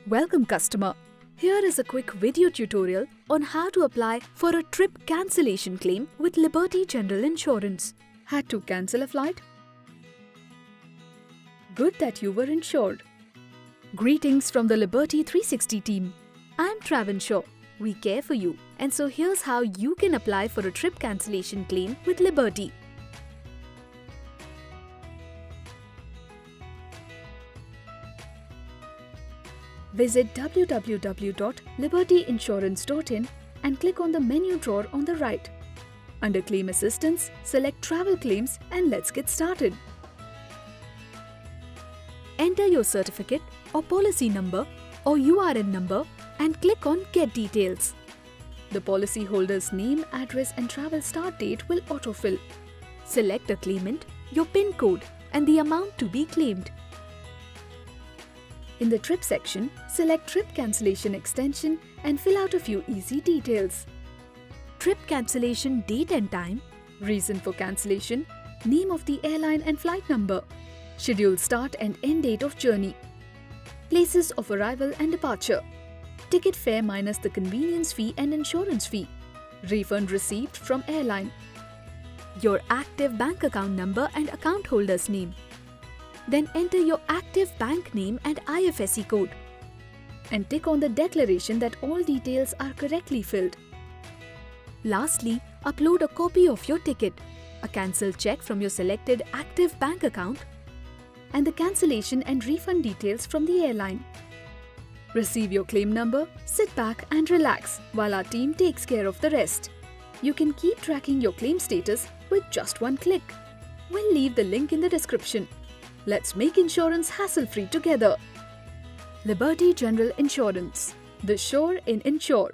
Welcome customer. Here is a quick video tutorial on how to apply for a trip cancellation claim with Liberty General Insurance. Had to cancel a flight? Good that you were insured. Greetings from the Liberty 360 team. I'm Travinshaw. We care for you, and so here's how you can apply for a trip cancellation claim with Liberty. Visit www.libertyinsurance.in and click on the menu drawer on the right. Under Claim Assistance, select Travel Claims and let's get started. Enter your certificate or policy number or URN number and click on Get Details. The policyholder's name, address and travel start date will autofill. Select the claimant, your PIN code and the amount to be claimed. In the Trip section, select Trip Cancellation Extension and fill out a few easy details. Trip cancellation date and time, reason for cancellation, name of the airline and flight number, scheduled start and end date of journey, places of arrival and departure, ticket fare minus the convenience fee and insurance fee, refund received from airline, your active bank account number and account holder's name. Then enter your active bank name and IFSC code. And tick on the declaration that all details are correctly filled. Lastly, upload a copy of your ticket, a cancelled check from your selected active bank account, and the cancellation and refund details from the airline. Receive your claim number, sit back and relax while our team takes care of the rest. You can keep tracking your claim status with just one click. We'll leave the link in the description. Let's make insurance hassle-free together. Liberty General Insurance. The Shore in Insure.